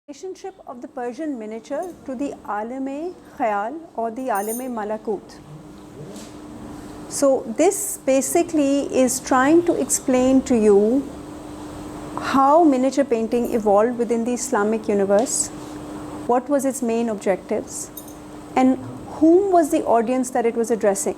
Relationship of the Persian miniature to the Alam-e-Khayal or the Alam-e-Malakut. So this basically is trying to explain to you how miniature painting evolved within the Islamic universe, what was its main objectives, and whom was the audience that it was addressing.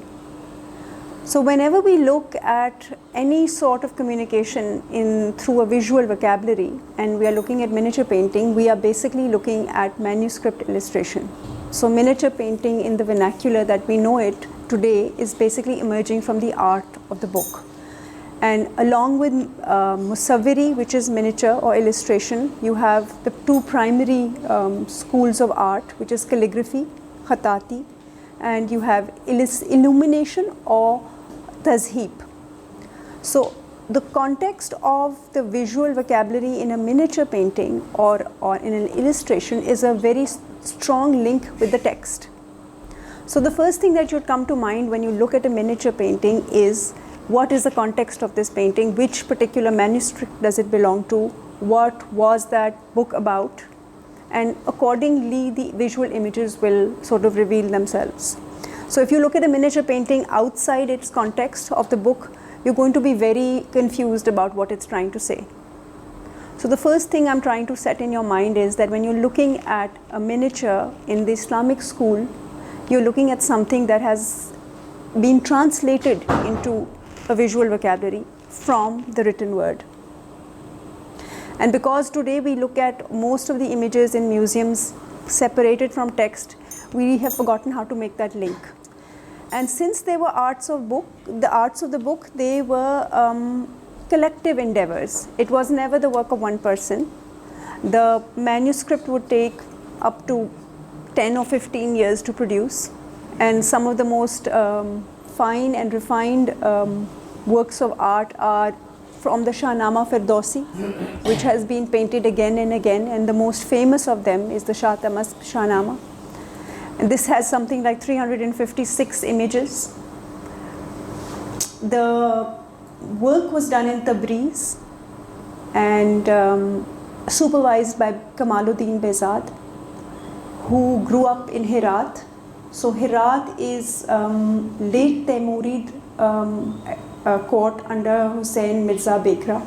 So whenever we look at any sort of communication through a visual vocabulary and we are looking at miniature painting, we are basically looking at manuscript illustration. So miniature painting in the vernacular that we know it today is basically emerging from the art of the book. And along with Musawwiri, which is miniature or illustration, you have the two primary schools of art, which is calligraphy, khatati, and you have illumination or tazheeb. So the context of the visual vocabulary in a miniature painting or in an illustration is a very strong link with the text. So the first thing that should come to mind when you look at a miniature painting is what is the context of this painting, which particular manuscript does it belong to, what was that book about, and accordingly the visual images will sort of reveal themselves. So if you look at a miniature painting outside its context of the book, you're going to be very confused about what it's trying to say. So the first thing I'm trying to set in your mind is that when you're looking at a miniature in the Islamic school, you're looking at something that has been translated into a visual vocabulary from the written word. And because today we look at most of the images in museums separated from text, we have forgotten how to make that link. And since they were arts of the book, they were collective endeavors. It was never the work of one person. The manuscript would take up to 10 or 15 years to produce, and some of the most fine and refined works of art are from the Shahnama Firdausi, which has been painted again and again, and the most famous of them is the Shah Tahmasp Shahnama. And this has something like 356 images. The work was done in Tabriz and supervised by Kamaluddin Behzad, who grew up in Herat. So Herat is late Taimurid court under Hussain Mirza Bekra.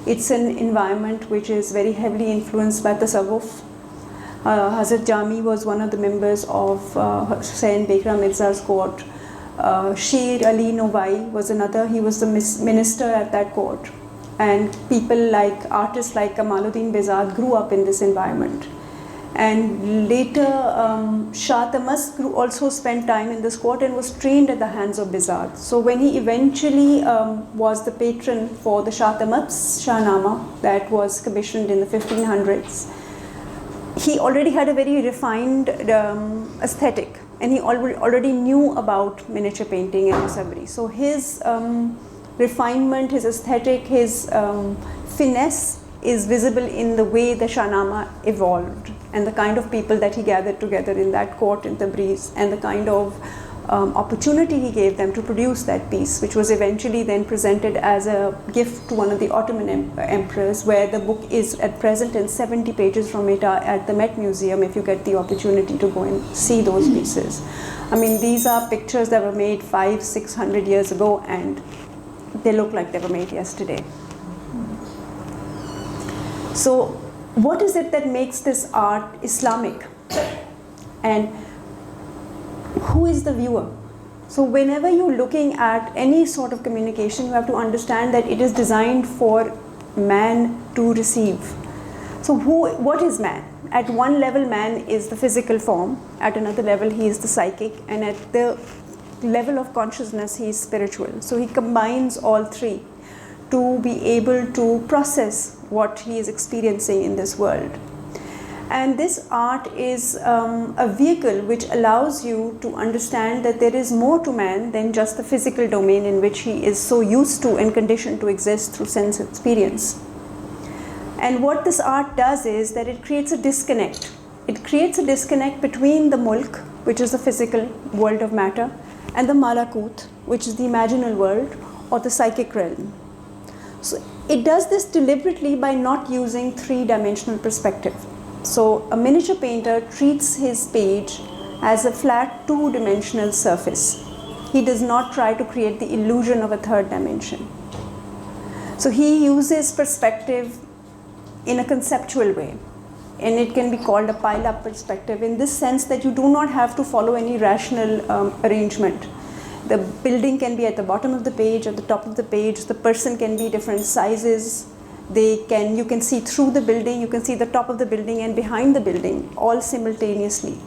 It's an environment which is very heavily influenced by Tasawwuf. Hazrat Jami was one of the members of Hussain Bekra Mirza's court. Sher Ali Novai was another, he was the minister at that court. And people like, artists like Kamaluddin Behzad grew up in this environment. And later Shah Tahmasp also spent time in this court and was trained at the hands of Behzad. So when he eventually was the patron for the Shah Tahmasp Shahnama that was commissioned in the 1500s, he already had a very refined aesthetic, and he already knew about miniature painting and Musawwiri. So his refinement, his aesthetic, his finesse is visible in the way the Shahnama evolved and the kind of people that he gathered together in that court in Tabriz and the kind of opportunity he gave them to produce that piece, which was eventually then presented as a gift to one of the Ottoman emperors, where the book is at present in 70 pages from it at the Met Museum if you get the opportunity to go and see those pieces. I mean, these are pictures that were made 500-600 years ago and they look like they were made yesterday. So what is it that makes this art Islamic? And who is the viewer? So whenever you're looking at any sort of communication, you have to understand that it is designed for man to receive. So what is man? At one level, man is the physical form. At another level, he is the psychic. And at the level of consciousness, he is spiritual. So he combines all three to be able to process what he is experiencing in this world. And this art is a vehicle which allows you to understand that there is more to man than just the physical domain in which he is so used to and conditioned to exist through sense experience. And what this art does is that it creates a disconnect. It creates a disconnect between the mulk, which is the physical world of matter, and the malakut, which is the imaginal world or the psychic realm. So it does this deliberately by not using three-dimensional perspective. So a miniature painter treats his page as a flat two-dimensional surface. He does not try to create the illusion of a third dimension. So he uses perspective in a conceptual way, and it can be called a pile-up perspective in this sense that you do not have to follow any rational arrangement. The building can be at the bottom of the page, at the top of the page. The person can be different sizes. You can see through the building, you can see the top of the building and behind the building, all simultaneously.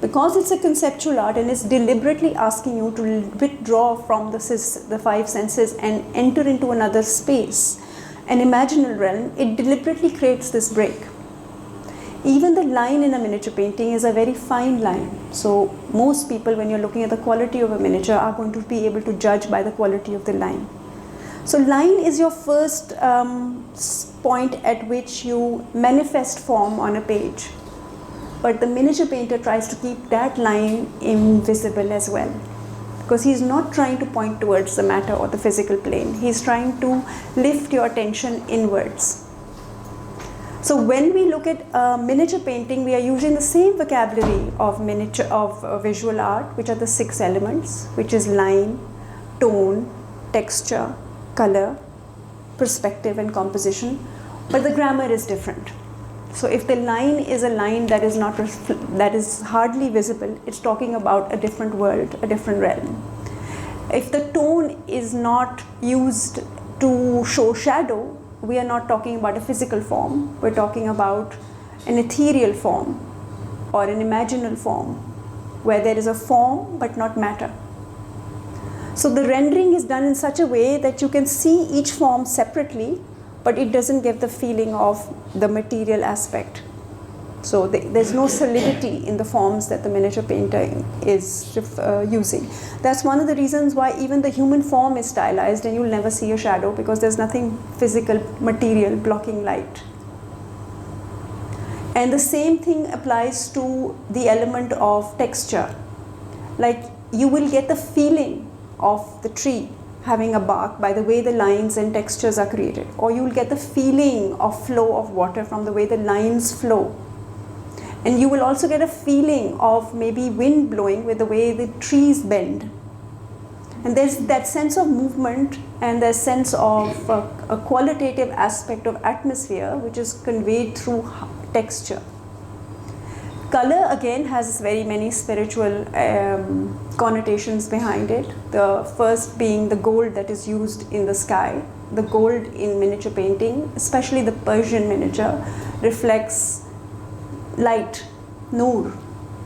Because it's a conceptual art and it's deliberately asking you to withdraw from the five senses and enter into another space, an imaginal realm, it deliberately creates this break. Even the line in a miniature painting is a very fine line. So most people, when you're looking at the quality of a miniature, are going to be able to judge by the quality of the line. So line is your first point at which you manifest form on a page. But the miniature painter tries to keep that line invisible as well, because he's not trying to point towards the matter or the physical plane. He's trying to lift your attention inwards. So when we look at miniature painting, we are using the same vocabulary of visual art, which are the 6 elements, which is line, tone, texture, color, perspective, and composition. But the grammar is different. So if the line is a line that is hardly visible, it's talking about a different world, a different realm. If the tone is not used to show shadow, we are not talking about a physical form. We're talking about an ethereal form or an imaginal form, where there is a form but not matter. So the rendering is done in such a way that you can see each form separately, but it doesn't give the feeling of the material aspect. So there's no solidity in the forms that the miniature painter is using. That's one of the reasons why even the human form is stylized and you'll never see a shadow, because there's nothing physical, material blocking light. And the same thing applies to the element of texture. Like, you will get the feeling of the tree having a bark by the way the lines and textures are created, or you will get the feeling of flow of water from the way the lines flow. And you will also get a feeling of maybe wind blowing with the way the trees bend. And there's that sense of movement and the sense of a qualitative aspect of atmosphere which is conveyed through texture. Color again has very many spiritual connotations behind it. The first being the gold that is used in the sky. The gold in miniature painting, especially the Persian miniature, reflects light, nur,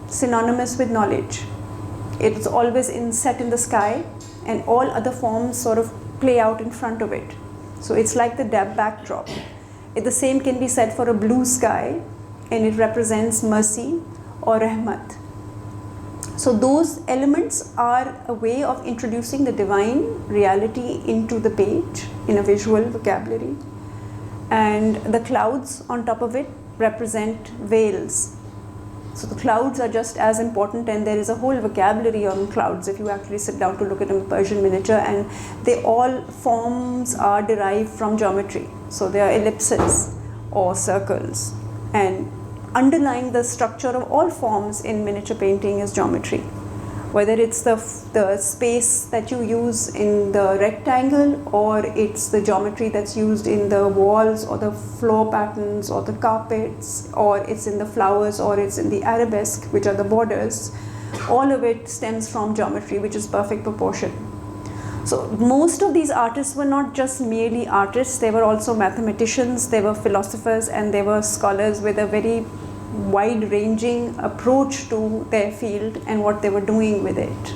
synonymous with knowledge. It's always set in the sky, and all other forms sort of play out in front of it. So it's like the backdrop. The same can be said for a blue sky, and it represents mercy or rahmat. So those elements are a way of introducing the divine reality into the page in a visual vocabulary. And the clouds on top of it represent veils. So the clouds are just as important, and there is a whole vocabulary on clouds if you actually sit down to look at a Persian miniature, and all forms are derived from geometry. So they are ellipses or circles, and underlying the structure of all forms in miniature painting is geometry. Whether it's the space that you use in the rectangle, or it's the geometry that's used in the walls or the floor patterns or the carpets, or it's in the flowers, or it's in the arabesque, which are the borders, all of it stems from geometry, which is perfect proportion. So most of these artists were not just merely artists, they were also mathematicians, they were philosophers, and they were scholars with a very wide-ranging approach to their field and what they were doing with it.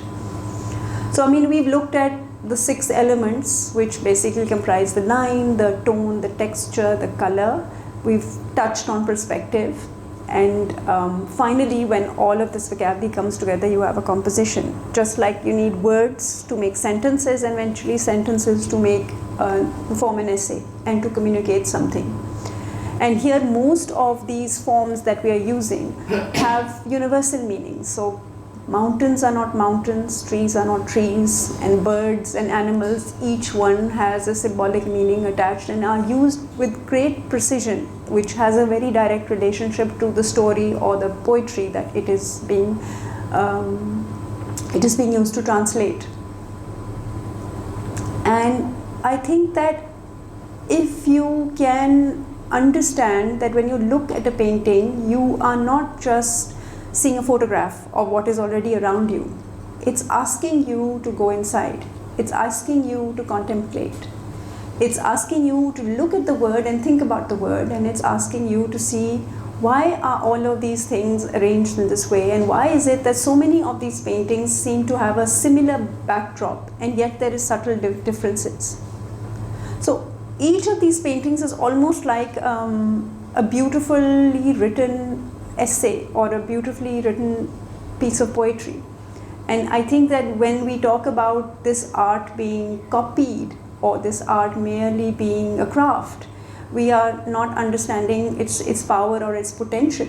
So I mean, we've looked at the 6 elements, which basically comprise the line, the tone, the texture, the color. We've touched on perspective, and finally, when all of this vocabulary comes together, you have a composition. Just like you need words to make sentences, and eventually sentences to form an essay and to communicate something. And here, most of these forms that we are using have universal meanings. So Mountains are not mountains, trees are not trees, and birds and animals, each one has a symbolic meaning attached and are used with great precision, which has a very direct relationship to the story or the poetry that it is being used to translate. And I think that if you can understand that when you look at a painting, you are not just seeing a photograph of what is already around you. It's asking you to go inside. It's asking you to contemplate. It's asking you to look at the word and think about the word, and it's asking you to see why are all of these things arranged in this way, and why is it that so many of these paintings seem to have a similar backdrop and yet there is subtle differences. So each of these paintings is almost like a beautifully written essay or a beautifully written piece of poetry. And I think that when we talk about this art being copied or this art merely being a craft, we are not understanding its power or its potential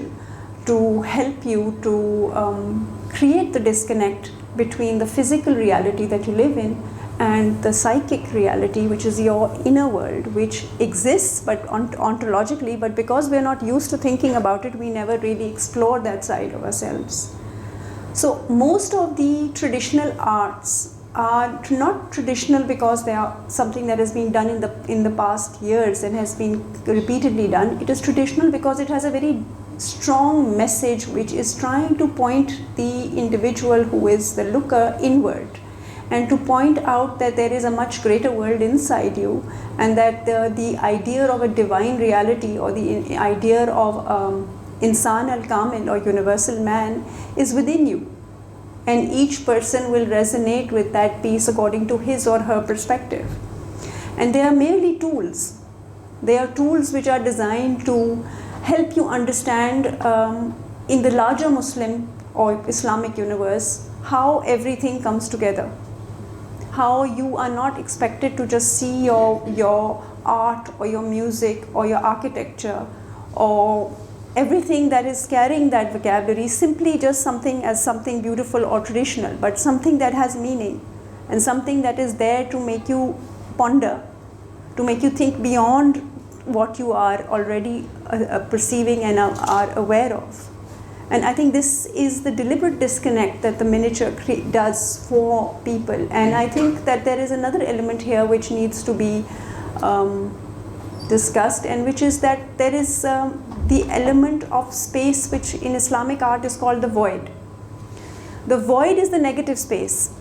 to help you to create the disconnect between the physical reality that you live in and the psychic reality, which is your inner world, which exists but ontologically, but because we're not used to thinking about it, we never really explore that side of ourselves. So most of the traditional arts are not traditional because they are something that has been done in the past years and has been repeatedly done. It is traditional because it has a very strong message which is trying to point the individual who is the looker inward, and to point out that there is a much greater world inside you, and that the idea of a divine reality or the idea of Insan al-Kamil or universal man is within you. And each person will resonate with that piece according to his or her perspective. And they are merely tools. They are tools which are designed to help you understand in the larger Muslim or Islamic universe how everything comes together. How you are not expected to just see your art or your music or your architecture or everything that is carrying that vocabulary simply just something beautiful or traditional, but something that has meaning and something that is there to make you ponder, to make you think beyond what you are already perceiving and are aware of. And I think this is the deliberate disconnect that the miniature does for people. And I think that there is another element here which needs to be discussed, and which is that there is the element of space which in Islamic art is called the void. The void is the negative space.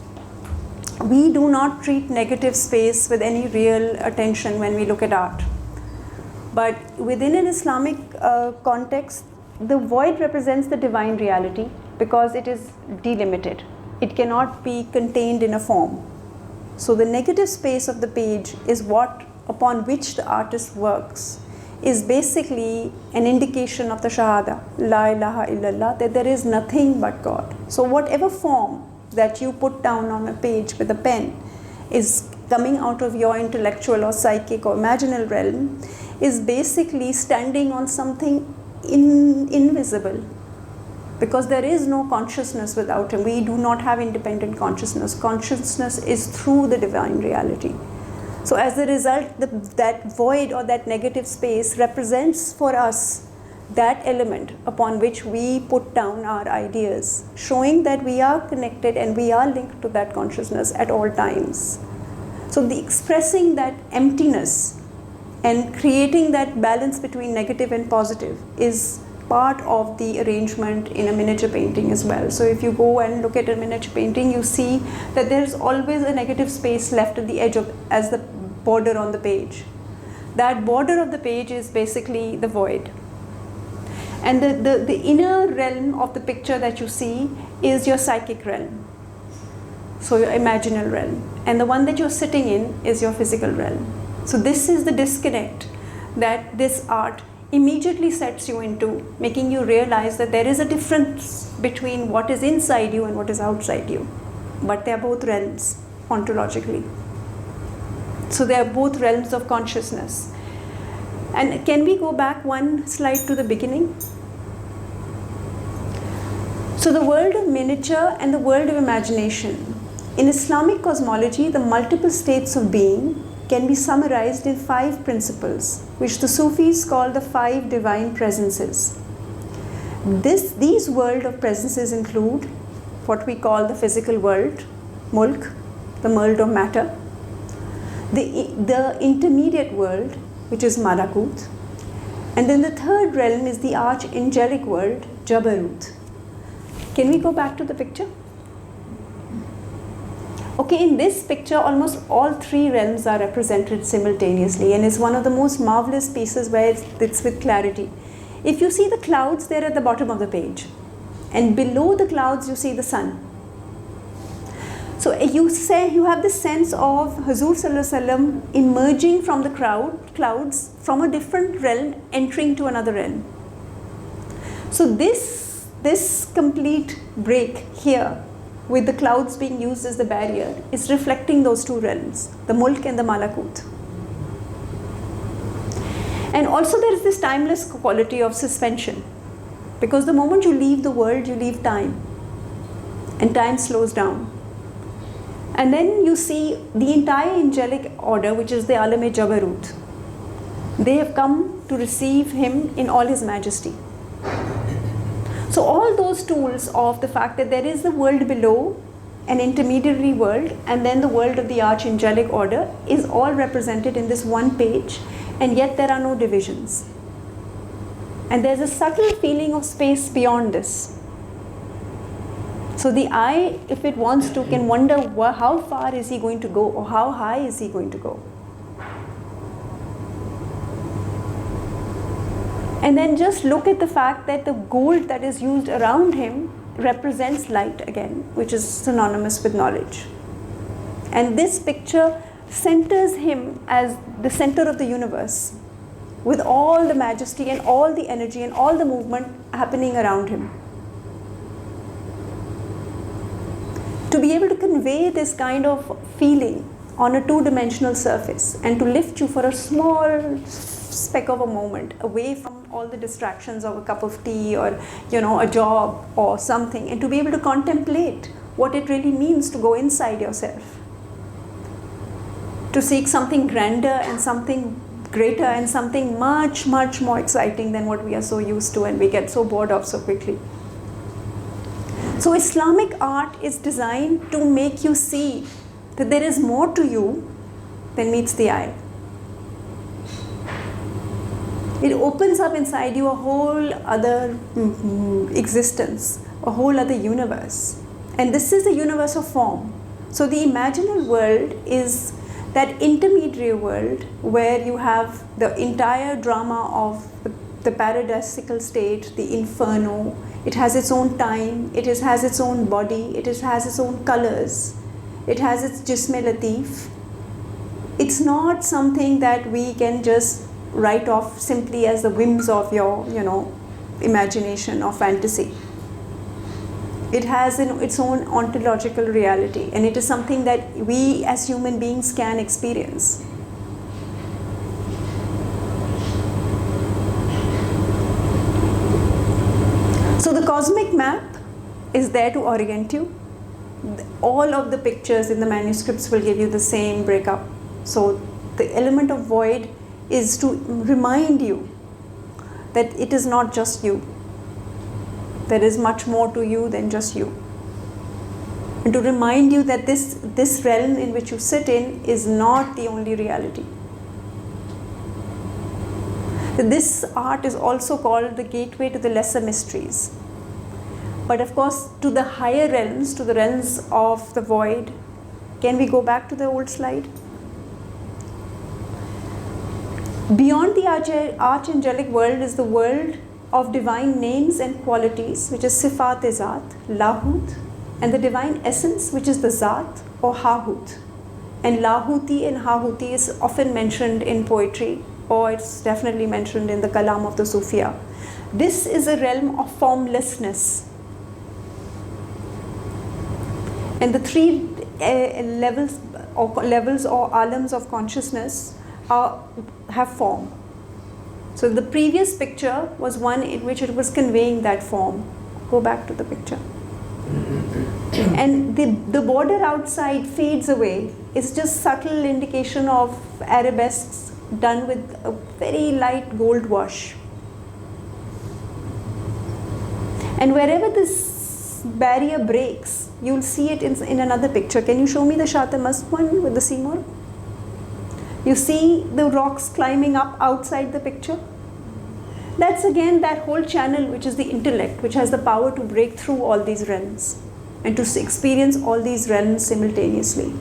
We do not treat negative space with any real attention when we look at art. But within an Islamic context, the void represents the divine reality because it is delimited. It cannot be contained in a form. So the negative space of the page is what upon which the artist works, is basically an indication of the Shahada, La ilaha illallah, that there is nothing but God. So whatever form that you put down on a page with a pen is coming out of your intellectual or psychic or imaginal realm, is basically standing on something invisible, because there is no consciousness without him. We do not have independent consciousness. Consciousness is through the divine reality. So as a result, that void or that negative space represents for us that element upon which we put down our ideas, showing that we are connected and we are linked to that consciousness at all times. So the expressing that emptiness and creating that balance between negative and positive is part of the arrangement in a miniature painting as well. So if you go and look at a miniature painting, you see that there is always a negative space left at the edge of as the border on the page. That border of the page is basically the void. And the inner realm of the picture that you see is your psychic realm, so your imaginal realm. And the one that you're sitting in is your physical realm. So this is the disconnect that this art immediately sets you into, making you realize that there is a difference between what is inside you and what is outside you. But they are both realms ontologically. So they are both realms of consciousness. And can we go back one slide to the beginning? So the world of miniature and the world of imagination. In Islamic cosmology, the multiple states of being can be summarized in 5 principles, which the Sufis call the 5 divine presences. These world of presences include what we call the physical world, mulk, the world of matter, the intermediate world, which is malakut, and then the third realm is the archangelic world, Jabarut. Can we go back to the picture? Okay, in this picture, almost all 3 realms are represented simultaneously, and it's one of the most marvelous pieces where it's with clarity. If you see the clouds, they're at the bottom of the page, and below the clouds you see the sun. So you have the sense of Hazur Sallallahu Alaihi Wasallam emerging from the clouds from a different realm, entering to another realm. So this complete break here, with the clouds being used as the barrier, is reflecting those 2 realms, the mulk and the malakut. And also there is this timeless quality of suspension, because the moment you leave the world, you leave time, and time slows down. And then you see the entire angelic order, which is the Alam-e-Jabarut. They have come to receive him in all his majesty. So all those tools of the fact that there is the world below, an intermediary world, and then the world of the archangelic order is all represented in this one page, and yet there are no divisions. And there's a subtle feeling of space beyond this. So the eye, if it wants to, can wonder how far is he going to go, or how high is he going to go. And then just look at the fact that the gold that is used around him represents light again, which is synonymous with knowledge. And this picture centers him as the center of the universe, with all the majesty and all the energy and all the movement happening around him. To be able to convey this kind of feeling on a 2-dimensional surface, and to lift you for a small speck of a moment away from all the distractions of a cup of tea, or a job or something, and to be able to contemplate what it really means to go inside yourself, to seek something grander and something greater and something much, much more exciting than what we are so used to and we get so bored of so quickly. So Islamic art is designed to make you see that there is more to you than meets the eye. It opens up inside you a whole other existence, a whole other universe. And this is a universe of form. So the imaginal world is that intermediary world where you have the entire drama of the paradisical state, the inferno. It has its own time, it has its own body, it has its own colors, it has its jism latif. It's not something that we can just write off simply as the whims of your, imagination or fantasy. It has its own ontological reality, and it is something that we as human beings can experience. So the cosmic map is there to orient you. All of the pictures in the manuscripts will give you the same breakup. So the element of void is to remind you that it is not just you. There is much more to you than just you. And to remind you that this realm in which you sit in is not the only reality. This art is also called the gateway to the lesser mysteries. But of course, to the higher realms, to the realms of the void. Can we go back to the old slide? Beyond the archangelic world is the world of divine names and qualities, which is Sifat-e-Zat, Lahut, and the divine essence, which is the Zat or Hahut. And Lahuti and Hahuti is often mentioned in poetry, or it's definitely mentioned in the Kalam of the Sufia. This is a realm of formlessness. And the 3 levels or alams of consciousness have form. So the previous picture was one in which it was conveying that form. Go back to the picture. And the border outside fades away. It's just subtle indication of arabesques done with a very light gold wash. And wherever this barrier breaks, you'll see it in another picture. Can you show me the Shah Tahmasp one with the Seymour? You see the rocks climbing up outside the picture? That's again that whole channel which is the intellect, which has the power to break through all these realms and to experience all these realms simultaneously.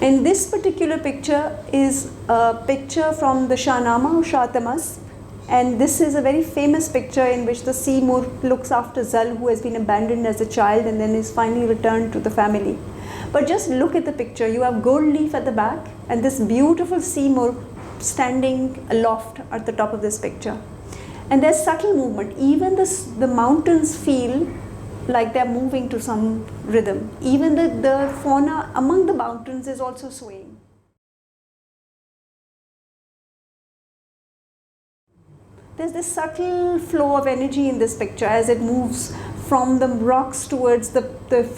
And this particular picture is a picture from the Shahnama of Shah Tahmasp, and this is a very famous picture in which the Seymour looks after Zal, who has been abandoned as a child and then is finally returned to the family. But just look at the picture. You have gold leaf at the back and this beautiful Seymour standing aloft at the top of this picture. And there's subtle movement. Even the mountains feel like they're moving to some rhythm. Even the fauna among the mountains is also swaying. There's this subtle flow of energy in this picture as it moves from the rocks towards the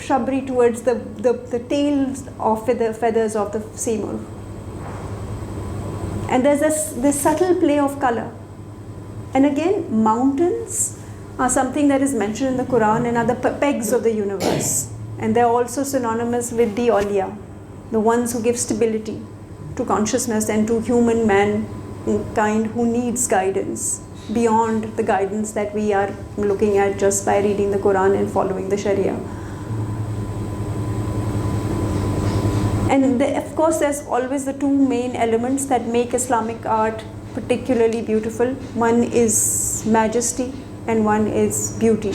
shrubbery, towards the tails of the feathers of the Seymour. And there's this subtle play of color. And again, mountains are something that is mentioned in the Quran and are the pegs of the universe. And they're also synonymous with the awliya, the ones who give stability to consciousness and to human mankind who needs guidance beyond the guidance that we are looking at just by reading the Quran and following the Sharia. And of course, there's always the two main elements that make Islamic art particularly beautiful. One is majesty and one is beauty,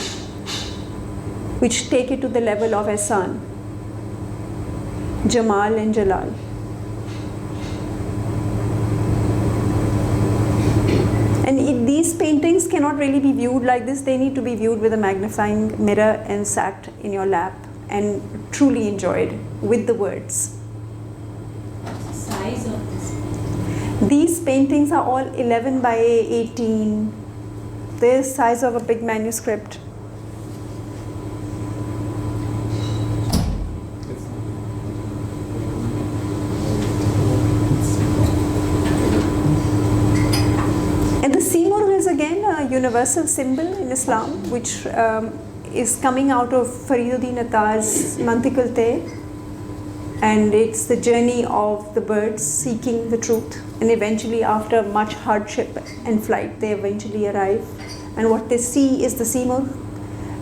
which take it to the level of ihsan, Jamal and Jalal. And these paintings cannot really be viewed like this. They need to be viewed with a magnifying mirror and sat in your lap and truly enjoyed with the words. What's the size of this? These paintings are all 11 by 18. They're the size of a big manuscript. And the Seymour is again a universal symbol in Islam, which is coming out of Fariduddin Attar's Mantiq Tay. And it's the journey of the birds seeking the truth, and eventually after much hardship and flight they eventually arrive, and what they see is the Seymour.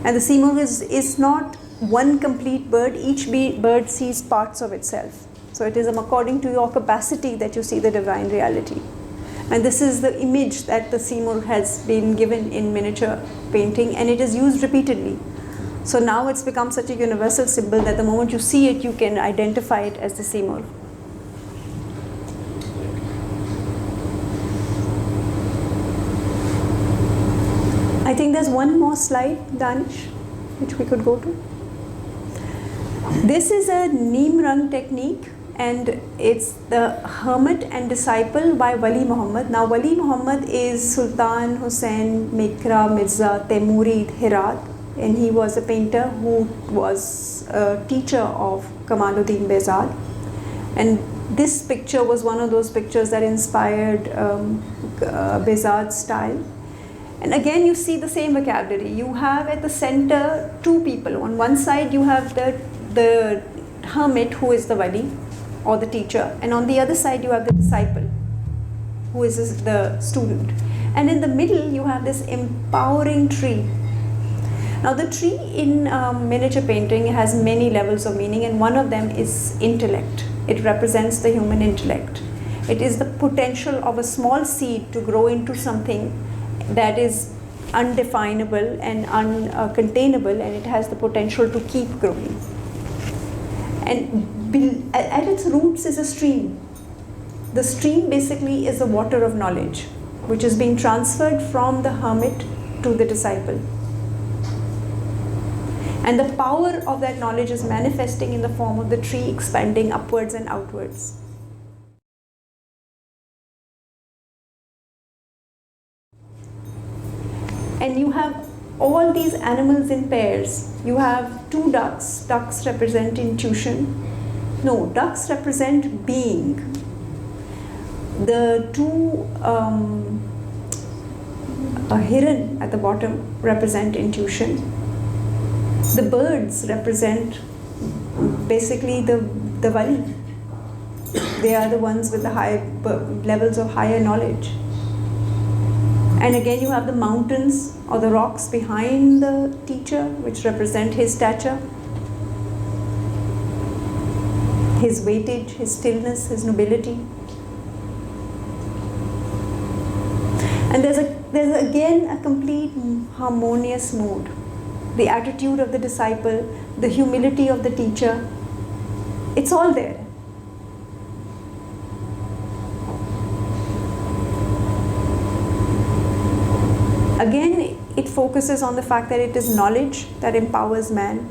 And the Seymour is not one complete bird. Each bird sees parts of itself, so it is according to your capacity that you see the divine reality. And this is the image that the Seymour has been given in miniature painting, and it is used repeatedly. So now it's become such a universal symbol that the moment you see it, you can identify it as the Seymour. I think there's one more slide, Danish, which we could go to. This is a Neem Rang technique, and it's the Hermit and Disciple by Wali Muhammad. Now Wali Muhammad is Sultan Hussain Mikra Mirza Temuri Herat, and he was a painter who was a teacher of Kamaluddin Behzad. And this picture was one of those pictures that inspired Behzad's style. And again, you see the same vocabulary. You have at the center two people. On one side, you have the hermit, who is the wali or the teacher, and on the other side, you have the disciple, who is the student. And in the middle, you have this empowering tree. Now, the tree in miniature painting has many levels of meaning, and one of them is intellect. It represents the human intellect. It is the potential of a small seed to grow into something that is undefinable and uncontainable, and it has the potential to keep growing. And at its roots is a stream. The stream basically is the water of knowledge, which is being transferred from the hermit to the disciple. And the power of that knowledge is manifesting in the form of the tree expanding upwards and outwards. And you have all these animals in pairs. You have two ducks. Ducks represent intuition. No, ducks represent being. The two, a heron at the bottom represent intuition. The birds represent basically the Vali. They are the ones with the high levels of higher knowledge. And again you have the mountains or the rocks behind the teacher, which represent his stature, his weightage, his stillness, his nobility. And there's again a complete harmonious mood. The attitude of the disciple, the humility of the teacher, it's all there. Again, it focuses on the fact that it is knowledge that empowers man,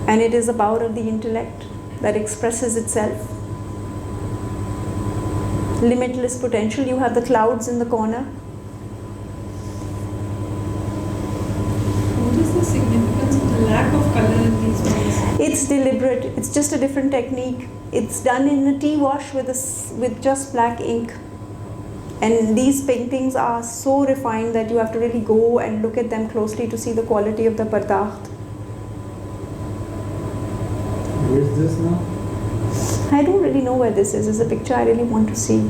and it is the power of the intellect that expresses itself. Limitless potential. You have the clouds in the corner. What is the significance of the lack of color in these ones? It's deliberate. It's just a different technique. It's done in a tea wash with just black ink. And these paintings are so refined that you have to really go and look at them closely to see the quality of the pardakht. Where is this now? I don't really know where this is. It's a picture I really want to see.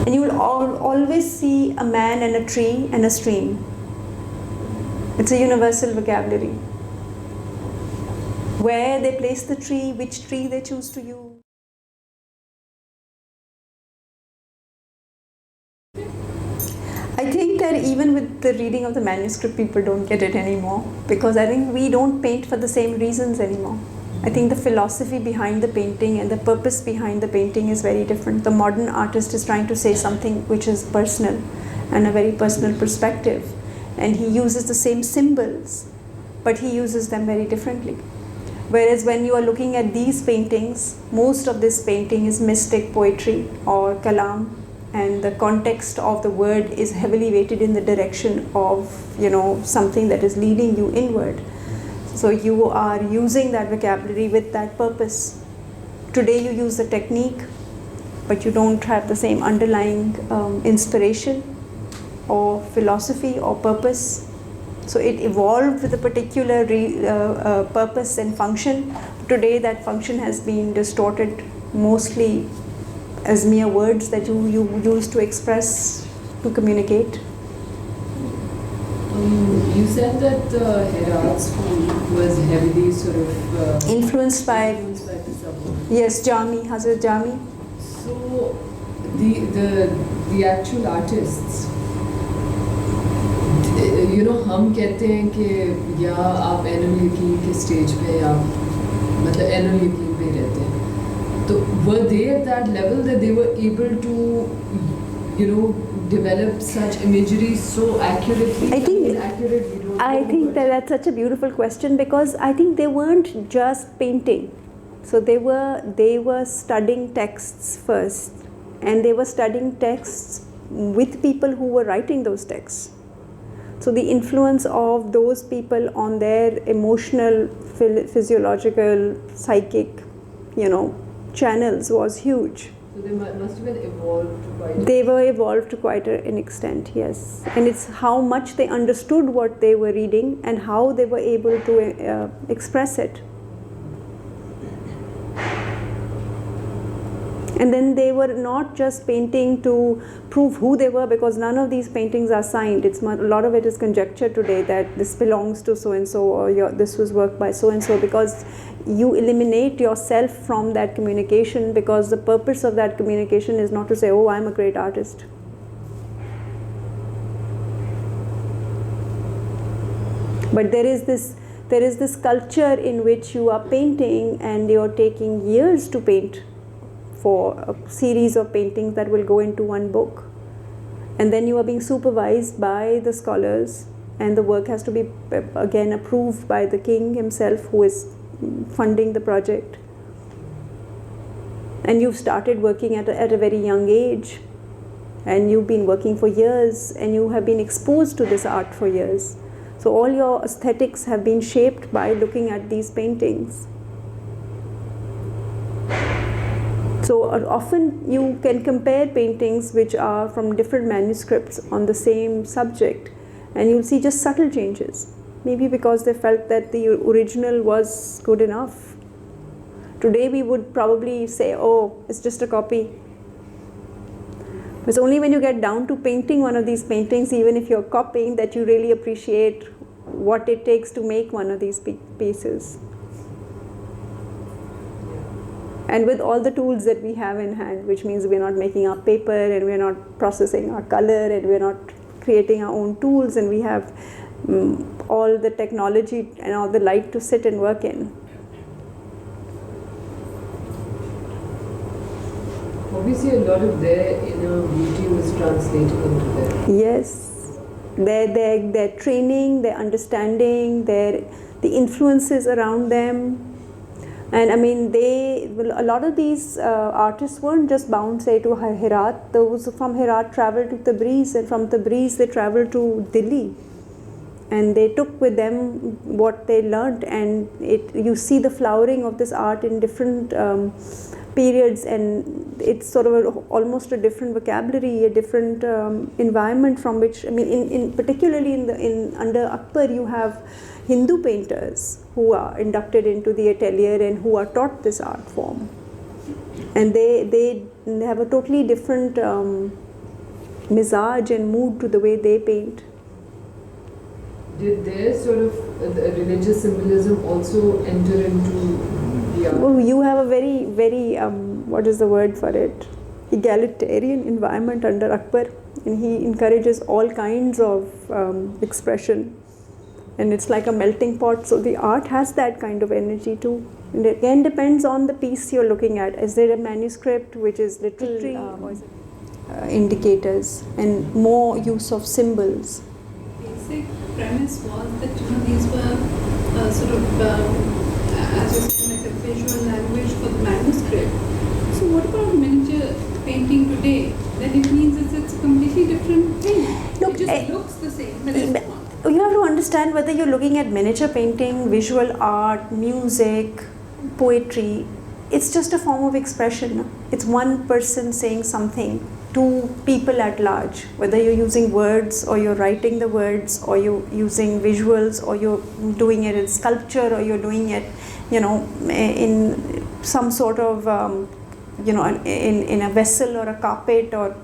And you will always see a man and a tree and a stream. It's a universal vocabulary. Where they place the tree, which tree they choose to use. I think that even with the reading of the manuscript, people don't get it anymore, because I think we don't paint for the same reasons anymore. I think the philosophy behind the painting and the purpose behind the painting is very different. The modern artist is trying to say something which is personal and a very personal perspective, and he uses the same symbols, but he uses them very differently. Whereas when you are looking at these paintings, most of this painting is mystic poetry or kalam, and the context of the word is heavily weighted in the direction of, something that is leading you inward. So you are using that vocabulary with that purpose. Today you use the technique, but you don't have the same underlying inspiration or philosophy or purpose. So it evolved with a particular purpose and function. Today that function has been distorted mostly as mere words that you use to express, to communicate. You said that the Herat school was heavily sort of influenced by the suburb. Yes, Jami, Hazrat Jami. So the actual artists, हम कहते हैं कि या आप annual यकीन के stage पे या मतलब एनुअल यकीन पे रहते हैं, तो were they at that level that they were able to develop such imagery so accurately? I think that's such a beautiful question, because I think they weren't just painting. So they were studying texts first, and they were studying texts with people who were writing those texts. So the influence of those people on their emotional, physiological, psychic, channels was huge. So they must have been evolved to quite. They were evolved to quite an extent, yes. And it's how much they understood what they were reading and how they were able to express it. And then they were not just painting to prove who they were, because none of these paintings are signed. A lot of it is conjecture today, that this belongs to so-and-so, or this was worked by so-and-so, because you eliminate yourself from that communication, because the purpose of that communication is not to say, oh, I'm a great artist. But there is this culture in which you are painting and you're taking years to paint for a series of paintings that will go into one book. And then you are being supervised by the scholars, and the work has to be again approved by the king himself, who is funding the project. And you've started working at a very young age, and you've been working for years and you have been exposed to this art for years. So all your aesthetics have been shaped by looking at these paintings. So often you can compare paintings which are from different manuscripts on the same subject, and you'll see just subtle changes. Maybe because they felt that the original was good enough. Today we would probably say, oh, it's just a copy. It's only when you get down to painting one of these paintings, even if you're copying, that you really appreciate what it takes to make one of these pieces. And with all the tools that we have in hand, which means we're not making our paper and we're not processing our color and we're not creating our own tools, and we have all the technology and all the light to sit and work in. Obviously, a lot of their inner beauty was translated into there. Yes, their training, their understanding, the influences around them. And I mean, a lot of these artists weren't just bound, say, to Herat. Those from Herat traveled to Tabriz, and from Tabriz they traveled to Delhi. And they took with them what they learnt, and you see the flowering of this art in different periods, and it's sort of almost a different vocabulary, a different environment from which, I mean, particularly under Akbar, you have Hindu painters who are inducted into the atelier and who are taught this art form, and they have a totally different mizaj and mood to the way they paint. Did their sort of religious symbolism also enter into the art? Well, you have a very, very what is the word for it, egalitarian environment under Akbar, and he encourages all kinds of expression. And it's like a melting pot, so the art has that kind of energy too. And it again depends on the piece you're looking at. Is there a manuscript which is literary indicators and more use of symbols? Basic premise was that these were sort of, as you said, like a visual language for the manuscript. So what about miniature painting today? Then it means it's a completely different thing. Look, it just looks the same, but it's not. You have to understand whether you're looking at miniature painting, visual art, music, poetry. It's just a form of expression. It's one person saying something to people at large. Whether you're using words or you're writing the words or you're using visuals or you're doing it in sculpture or you're doing it, in some sort of, in a vessel or a carpet or,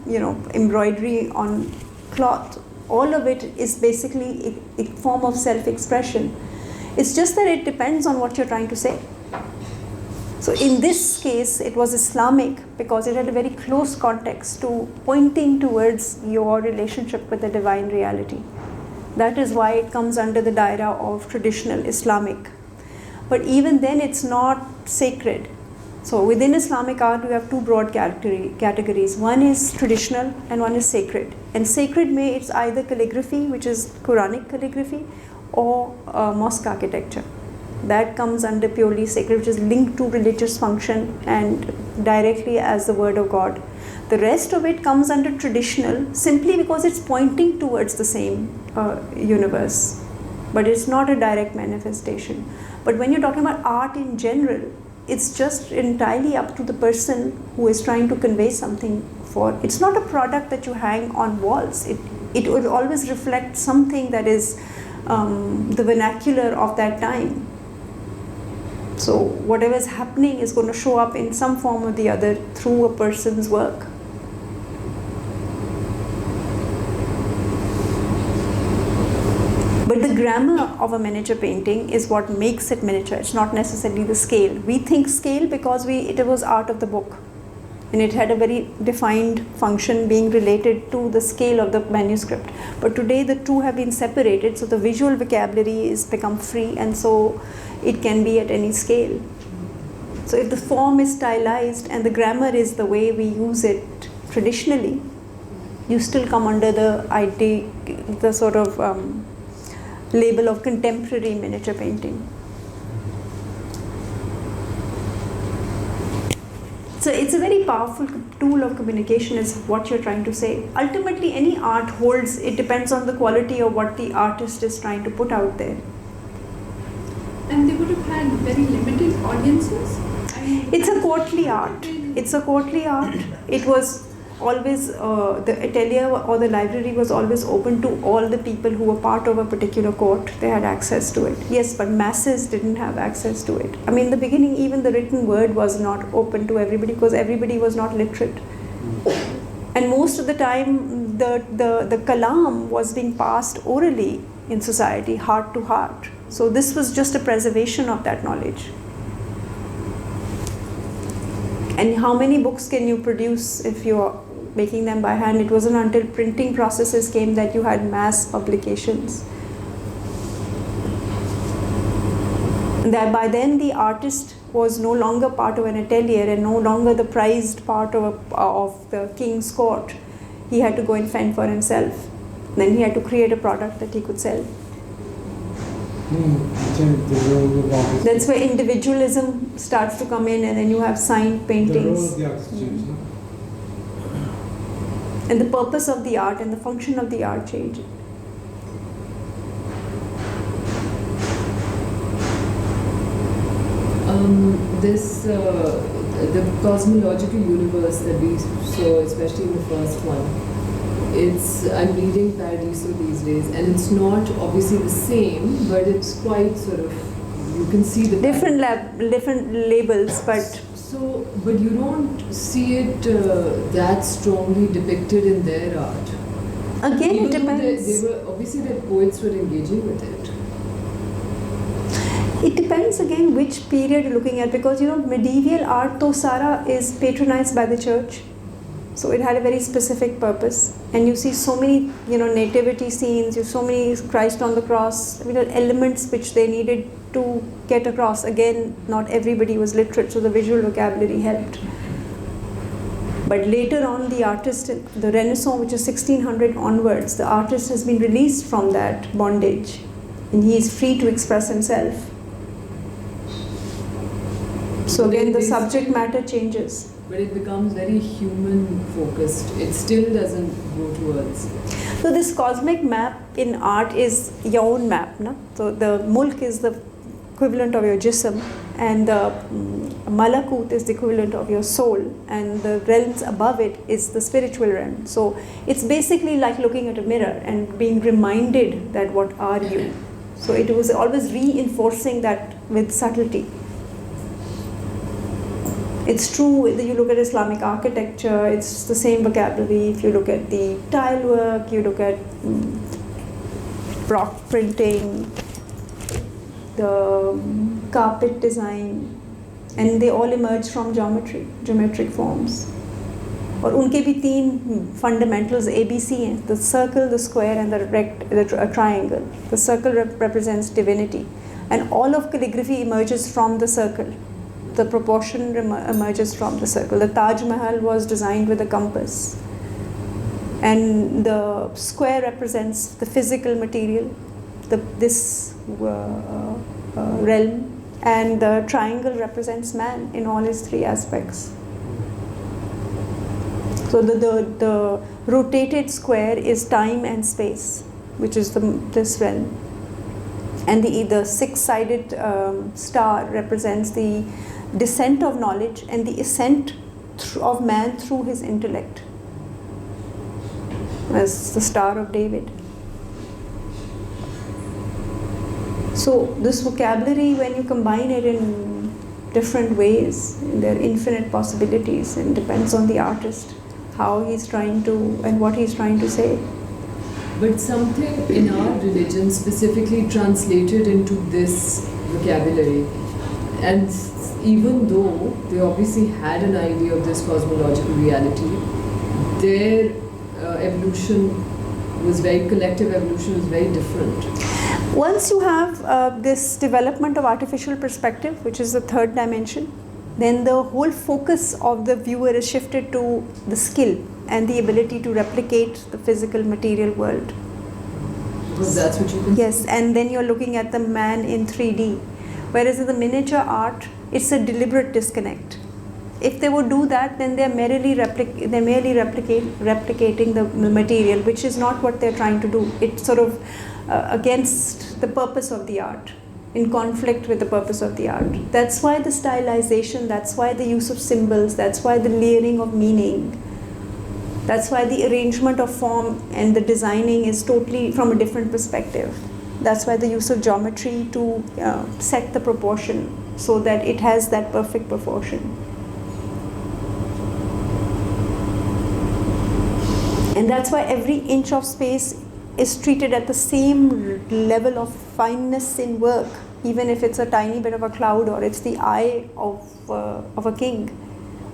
embroidery on cloth. All of it is basically a form of self-expression. It's just that it depends on what you're trying to say. So in this case, it was Islamic because it had a very close context to pointing towards your relationship with the divine reality. That is why it comes under the daira of traditional Islamic. But even then, it's not sacred. So within Islamic art, we have two broad categories. One is traditional and one is sacred. And sacred it's either calligraphy, which is Quranic calligraphy, or mosque architecture. That comes under purely sacred, which is linked to religious function and directly as the word of God. The rest of it comes under traditional simply because it's pointing towards the same universe. But it's not a direct manifestation. But when you're talking about art in general, it's just entirely up to the person who is trying to convey something for. It's not a product that you hang on walls. It will always reflect something that is the vernacular of that time. So whatever is happening is going to show up in some form or the other through a person's work. But the grammar of a miniature painting is what makes it miniature. It's not necessarily the scale. We think scale because it was art of the book. And it had a very defined function being related to the scale of the manuscript. But today the two have been separated, so the visual vocabulary is become free, and so it can be at any scale. So if the form is stylized and the grammar is the way we use it traditionally, you still come under the sort of label of contemporary miniature painting. So it's a very powerful tool of communication is what you're trying to say. Ultimately, any art holds, it depends on the quality of what the artist is trying to put out there. And they would have had very limited audiences. I mean, It's a courtly art. It's a courtly art. It was always, the atelier or the library was always open to all the people who were part of a particular court. They had access to it. Yes, but masses didn't have access to it. I mean, in the beginning, even the written word was not open to everybody because everybody was not literate. And most of the time, the kalam was being passed orally in society, heart to heart. So this was just a preservation of that knowledge. And how many books can you produce if you're making them by hand? It wasn't until printing processes came that you had mass publications. And that by then the artist was no longer part of an atelier and no longer the prized part of the king's court. He had to go and fend for himself. Then he had to create a product that he could sell. That's where individualism starts to come in, and then you have signed The role paintings. of the artist changed, no? And the purpose of the art and the function of the art change. The cosmological universe that we saw, especially in the first one, I'm reading Paradiso these days, and it's not obviously the same, but it's quite sort of, you can see the Different labels, but but you don't see it that strongly depicted in their art. again Even it though depends. they were obviously the poets were engaging with it. It depends again which period you're looking at, because medieval art to Sara is patronized by the church. So it had a very specific purpose, and you see so many nativity scenes, you so many Christ on the cross, elements which they needed to get across. Again, not everybody was literate, so the visual vocabulary helped. But later on, the artist, the Renaissance, which is 1600 onwards, the artist has been released from that bondage, and he is free to express himself. So again, the subject matter changes. But it becomes very human focused. It still doesn't go towards. So this cosmic map in art is your own map, no? So the mulk is the equivalent of your jism, and the malakut is the equivalent of your soul, and the realms above it is the spiritual realm. So it's basically like looking at a mirror and being reminded that what are you. So it was always reinforcing that with subtlety. It's true, you look at Islamic architecture, it's the same vocabulary. If you look at the tile work, you look at rock printing, the carpet design, and they all emerge from geometric forms. और उनके भी तीन fundamentals ABC हैं, the circle, the square, and the triangle. The circle represents divinity, and all of calligraphy emerges from the circle. The proportion emerges from the circle. The Taj Mahal was designed with a compass, and the square represents the physical material, this realm, and the triangle represents man in all his three aspects. So the rotated square is time and space, which is this realm, and the six-sided star represents the descent of knowledge and the ascent of man through his intellect, as the Star of David. So this vocabulary, when you combine it in different ways, there are infinite possibilities, and depends on the artist how he's trying to and what he's trying to say. But something in our religion specifically translated into this vocabulary, and even though they obviously had an idea of this cosmological reality, their collective evolution was very different. Once you have this development of artificial perspective, which is the third dimension, then the whole focus of the viewer is shifted to the skill and the ability to replicate the physical material world. Because that's what you can Yes, and then you're looking at the man in 3D. Whereas in the miniature art, it's a deliberate disconnect. If they would do that, then they're merely replicating the material, which is not what they're trying to do. It's sort of against the purpose of the art, in conflict with the purpose of the art. That's why the stylization, that's why the use of symbols, that's why the layering of meaning, that's why the arrangement of form and the designing is totally from a different perspective. That's why the use of geometry to set the proportion so that it has that perfect proportion. And that's why every inch of space is treated at the same level of fineness in work, even if it's a tiny bit of a cloud or it's the eye of a king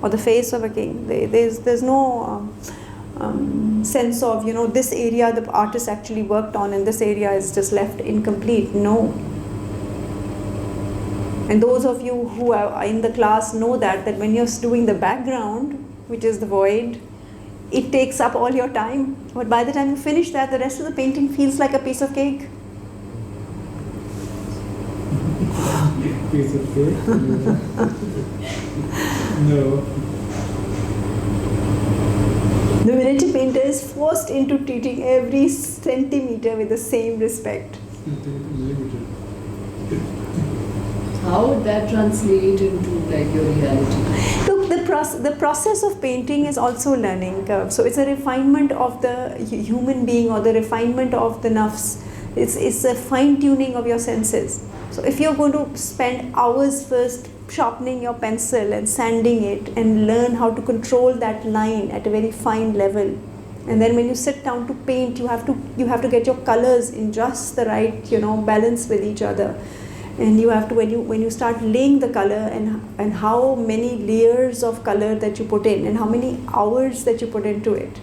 or the face of a king. There's no sense of, this area the artist actually worked on and this area is just left incomplete. No. And those of you who are in the class know that when you're doing the background, which is the void, it takes up all your time. But by the time you finish that, the rest of the painting feels like a piece of cake. Piece of cake? No. The miniature painter is forced into treating every centimeter with the same respect. How would that translate into like your reality? Look, the process of painting is also a learning curve. So it's a refinement of the human being or the refinement of the nafs. It's a fine tuning of your senses. So if you're going to spend hours first sharpening your pencil and sanding it and learn how to control that line at a very fine level, and then when you sit down to paint, you have to get your colors in just the right balance with each other. And you have to, when you start laying the color and how many layers of color that you put in and how many hours that you put into it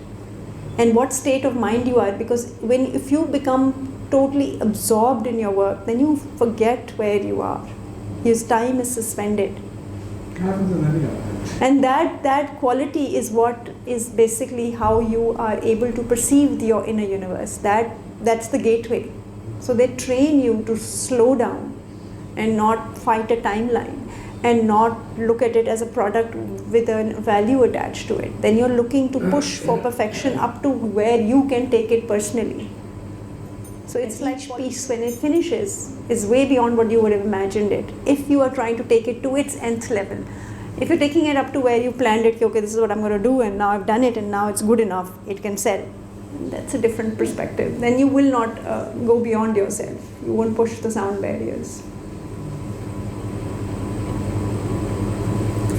and what state of mind you are, because if you become totally absorbed in your work, then you forget where you are. Your time is suspended. And that quality is what is basically how you are able to perceive your inner universe. That's the gateway. So they train you to slow down and not fight a timeline and not look at it as a product with a value attached to it. Then you're looking to push for perfection up to where you can take it personally. So it's like piece, when it finishes, is way beyond what you would have imagined it, if you are trying to take it to its nth level. If you're taking it up to where you planned it, okay, this is what I'm going to do, and now I've done it, and now it's good enough, it can sell. That's a different perspective. Then you will not go beyond yourself. You won't push the sound barriers.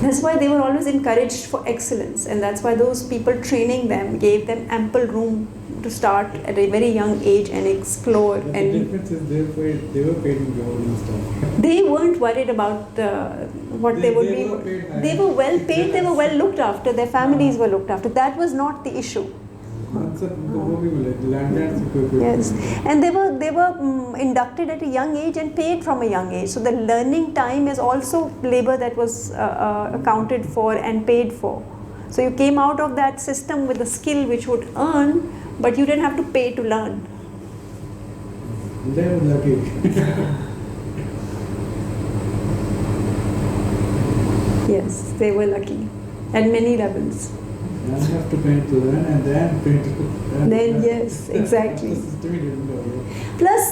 That's why they were always encouraged for excellence, and that's why those people training them gave them ample room to start at a very young age and explore. But And the difference is they were painting gold and stuff. they weren't worried about what they would be. were paid high. They were well paid, they were well looked after, their families were looked after. That was not the issue. That's the poor people, like landlords and poor people. Yes, and they were inducted at a young age and paid from a young age. So the learning time is also labor that was accounted for and paid for. So you came out of that system with a skill which would earn, but you didn't have to pay to learn. They were lucky. Yes, they were lucky at many levels. Now you have to paint to learn and then paint to Then yes, exactly. The system you didn't know. Plus,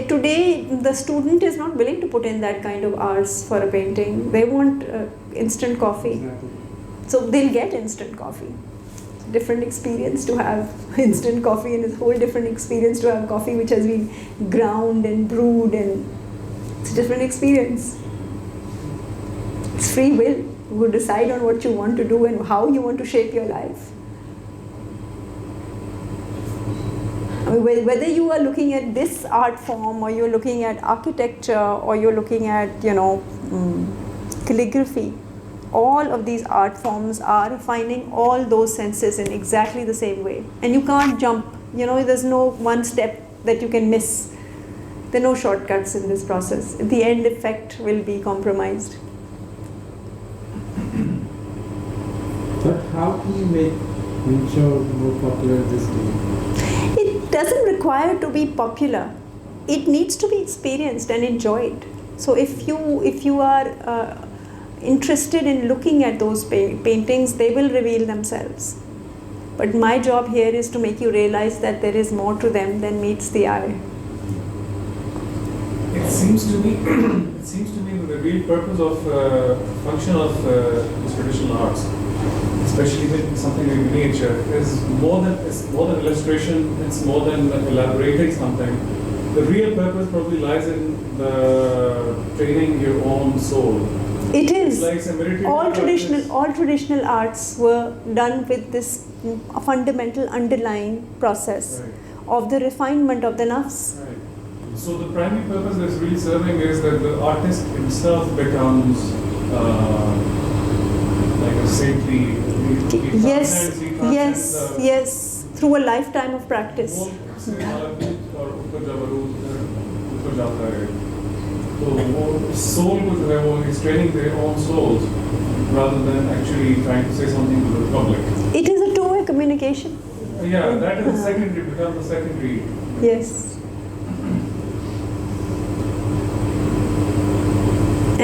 today the student is not willing to put in that kind of hours for a painting. They want instant coffee. Exactly. So they'll get instant coffee. Different experience to have instant coffee, and it's a whole different experience to have coffee which has been ground and brewed, and it's a different experience. It's free will. You decide on what you want to do and how you want to shape your life. I mean, whether you are looking at this art form or you're looking at architecture or you're looking at, calligraphy, all of these art forms are refining all those senses in exactly the same way. And you can't jump, there's no one step that you can miss. There are no shortcuts in this process. The end effect will be compromised. But how can you make miniature more popular this day? It doesn't require to be popular. It needs to be experienced and enjoyed. So if you are interested in looking at those paintings, they will reveal themselves. But my job here is to make you realize that there is more to them than meets the eye. It seems to me, that the real purpose of function of these traditional arts, especially with something like miniature, is more than illustration. It's more than elaborating something. The real purpose probably lies in the training your own soul. It is. It's like some meditative All practice. traditional arts were done with this fundamental underlying process Right. of the refinement of the nafs. Right. So the primary purpose that's really serving is that the artist himself becomes like a saintly. Yes, transcends the yes, through a lifetime of practice. वो से मालूम और ऊपर जब ऊपर जाता है तो वो soul को जो है वो is training their own souls rather than actually trying to say something to the public. It is a two-way communication. Yeah, that is the secondary, becomes the secondary. Yes.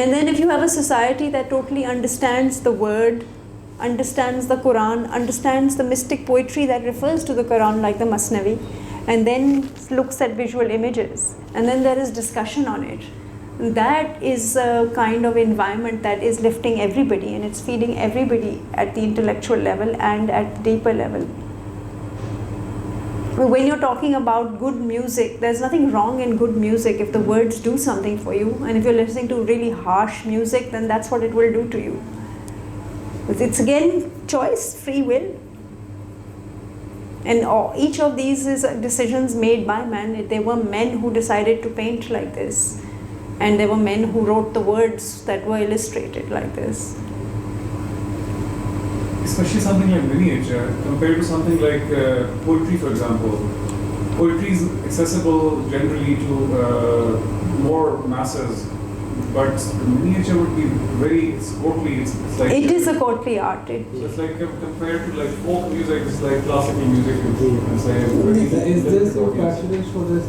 And then if you have a society that totally understands the word, understands the Quran, understands the mystic poetry that refers to the Quran like the Masnavi, and then looks at visual images, and then there is discussion on it, that is a kind of environment that is lifting everybody and it's feeding everybody at the intellectual level and at the deeper level. When you're talking about good music, there's nothing wrong in good music if the words do something for you, and if you're listening to really harsh music, then that's what it will do to you. It's again choice, free will. And each of these is decisions made by man. There were men who decided to paint like this, and there were men who wrote the words that were illustrated like this. Especially something like miniature compared to something like poetry, for example. Poetry is accessible generally to more masses, but miniature would be very, it's courtly. It's like It is a courtly art. it's like compared to like folk music, it's like classical music. You can say. Is this a patronage for this?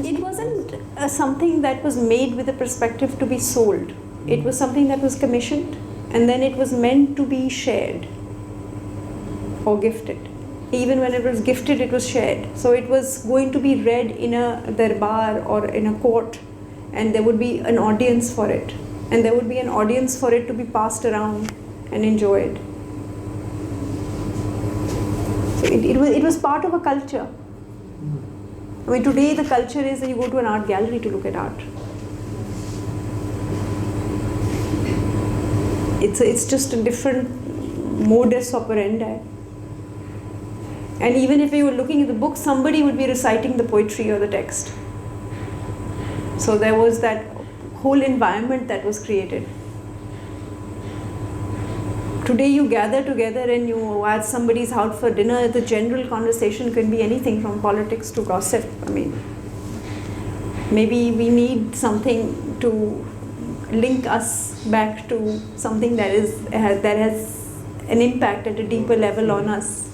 It wasn't something that was made with a perspective to be sold. It was something that was commissioned, and then it was meant to be shared or gifted. Even when it was gifted, it was shared. So it was going to be read in a darbar or in a court, and there would be an audience for it. And there would be an audience for it to be passed around and enjoyed. So it was part of a culture. I mean, today the culture is that you go to an art gallery to look at art. It's just a different modus operandi. And even if you were looking at the book, somebody would be reciting the poetry or the text. So there was that whole environment that was created. Today you gather together and you at somebody's house for dinner, the general conversation can be anything from politics to gossip. I mean, maybe we need something to link us back to something that has an impact at a deeper level on us.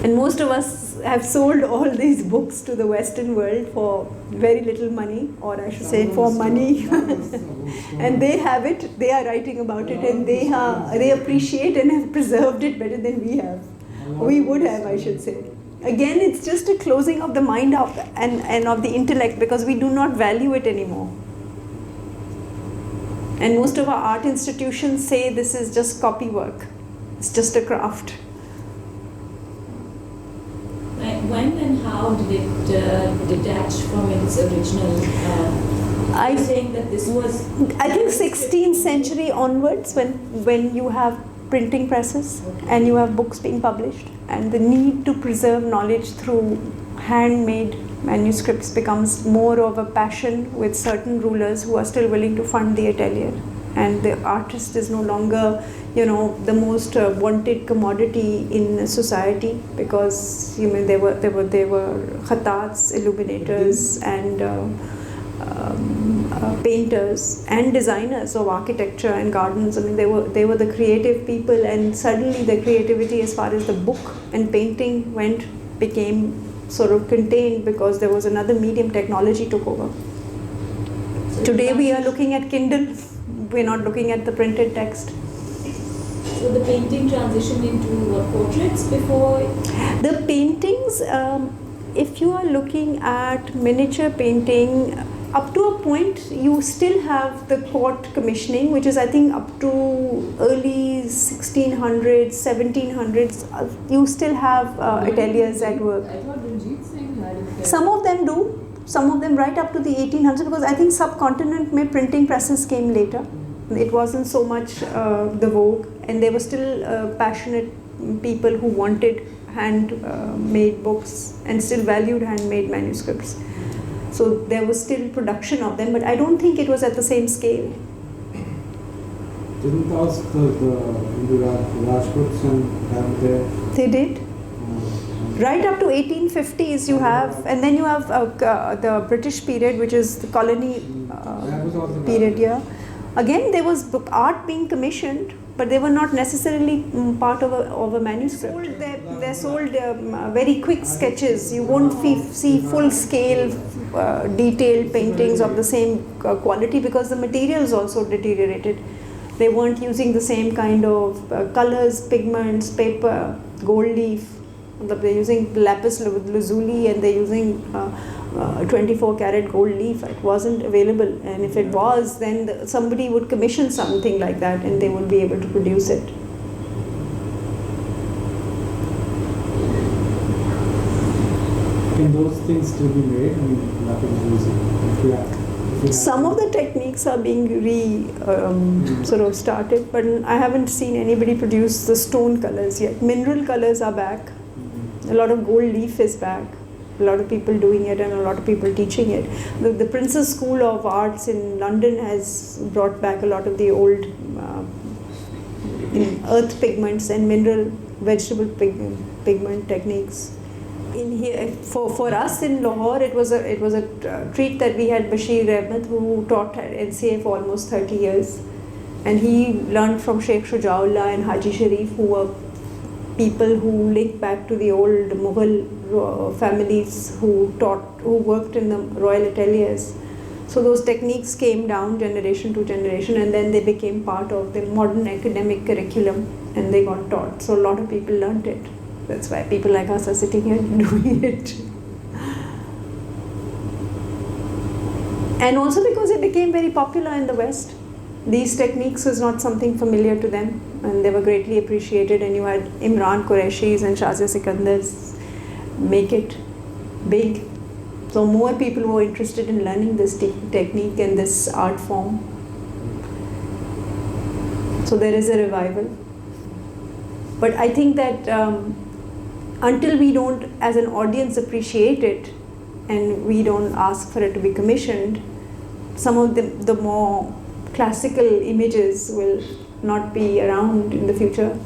And most of us have sold all these books to the Western world for very little money, or I should say for money. And they have it, they are writing about it, and they appreciate and have preserved it better than we have. We would have, I should say. Again, it's just a closing of the mind and of the intellect, because we do not value it anymore. And most of our art institutions say this is just copy work. It's just a craft. When and how did it detach from its original? I saying that this was. I think 16th century onwards, when you have printing presses and you have books being published, and the need to preserve knowledge through handmade manuscripts becomes more of a passion with certain rulers who are still willing to fund the atelier, and the artist is no longer, the most wanted commodity in society, because there were khattats, illuminators, and painters and designers of architecture and gardens. I mean, they were the creative people, and suddenly the creativity as far as the book and painting became sort of contained, because there was another medium, technology took over. Today we are looking at Kindle, we're not looking at the printed text. So the painting transitioned into what, portraits before? The paintings, if you are looking at miniature painting, up to a point you still have the court commissioning, which is I think up to early 1600s, 1700s, you still have ateliers at work. I thought Ranjit Singh had a fair. Some of them do, some of them right up to the 1800s, because I think subcontinent mein printing presses came later. It wasn't so much the vogue, and there were still passionate people who wanted hand-made books and still valued handmade manuscripts. So there was still production of them, but I don't think it was at the same scale. Didn't also the Rajputs and have their They did. Right up to 1850s you have, and then you have the British period, which is the colony that was also period here. Again, there was book art being commissioned, but they were not necessarily part of a manuscript. They're sold very quick sketches. You won't see full-scale detailed paintings of the same quality, because the materials also deteriorated. They weren't using the same kind of colors, pigments, paper, gold leaf. They're using lapis lazuli, and they're using 24 karat gold leaf. It wasn't available, and if it was, then somebody would commission something like that and they would be able to produce it. Can those things still be made? I mean, lapis lazuli. If you have Some of the techniques are being sort of started, but I haven't seen anybody produce the stone colors yet. Mineral colors are back. A lot of gold leaf is back. A lot of people doing it and a lot of people teaching it. The Prince's School of Arts in London has brought back a lot of the old earth pigments and mineral vegetable pigment techniques. In here, for us in Lahore, it was a treat that we had Bashir Ahmed, who taught at NCA for almost 30 years, and he learned from Sheikh Shujaullah and Haji Sharif, who were people who link back to the old Mughal families who worked in the royal ateliers. So those techniques came down generation to generation, and then they became part of the modern academic curriculum, and they got taught. So a lot of people learnt it. That's why people like us are sitting here doing it. And also because it became very popular in the West. These techniques was not something familiar to them, and they were greatly appreciated, and you had Imran Qureshi's and Shazia Sikandar's make it big. So more people were interested in learning this technique and this art form. So there is a revival. But I think that until we don't, as an audience, appreciate it, and we don't ask for it to be commissioned, some of the more classical images will not be around in the future,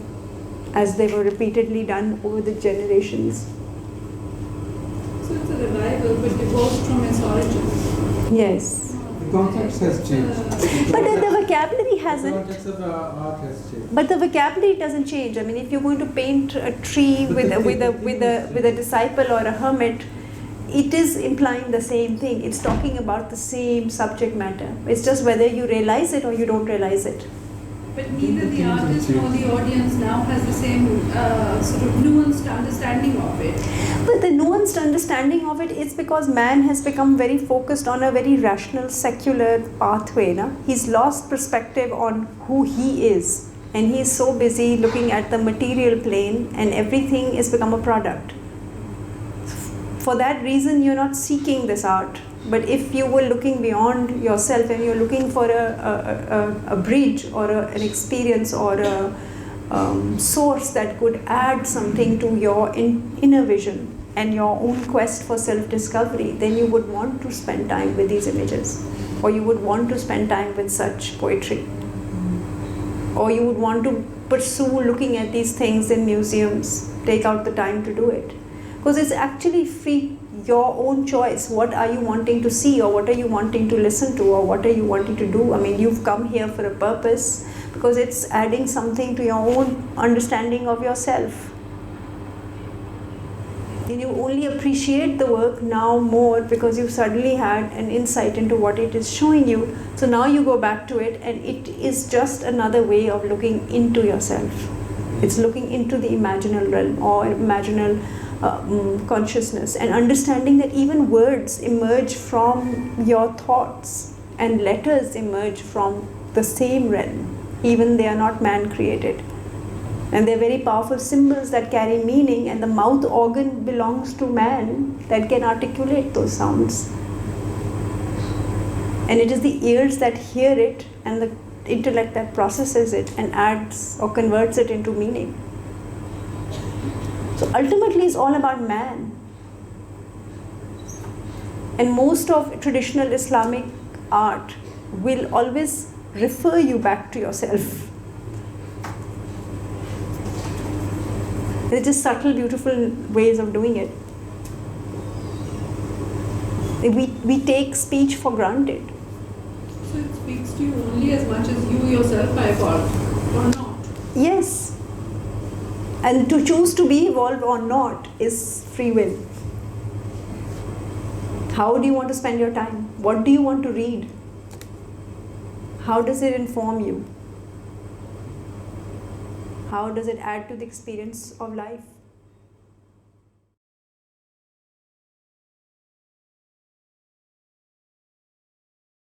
as they were repeatedly done over the generations. So it's a revival, but divorced from its origins. Yes. The context has changed. But the vocabulary The hasn't. context of art has changed. But the vocabulary doesn't change. I mean, if you're going to paint a tree with a disciple or a hermit, it is implying the same thing. It's talking about the same subject matter. It's just whether you realize it or you don't realize it. But neither the artist nor the audience now has the same sort of nuanced understanding of it. But the nuanced understanding of it is because man has become very focused on a very rational, secular pathway. Na? He's lost perspective on who he is, and he is so busy looking at the material plane, and everything has become a product. For that reason, you're not seeking this art. But if you were looking beyond yourself and you're looking for a bridge or an experience or a source that could add something to your inner vision and your own quest for self-discovery, then you would want to spend time with these images, or you would want to spend time with such poetry, or you would want to pursue looking at these things in museums, take out the time to do it. Because it's actually free, your own choice. What are you wanting to see, or what are you wanting to listen to, or what are you wanting to do? I mean, you've come here for a purpose, because it's adding something to your own understanding of yourself. and you only appreciate the work now more because you've suddenly had an insight into what it is showing you. So now you go back to it, and it is just another way of looking into yourself. It's looking into the imaginal realm or imaginal consciousness, and understanding that even words emerge from your thoughts and letters emerge from the same realm, even they are not man created. And they're very powerful symbols that carry meaning, and the mouth organ belongs to man that can articulate those sounds. And it is the ears that hear it and the intellect that processes it and adds or converts it into meaning. So ultimately it's all about man. And most of traditional Islamic art will always refer you back to yourself. They're just subtle, beautiful ways of doing it. We take speech for granted. So it speaks to you only as much as you yourself are evolved, or not? Yes. And to choose to be evolved or not is free will. How do you want to spend your time? What do you want to read? How does it inform you? How does it add to the experience of life?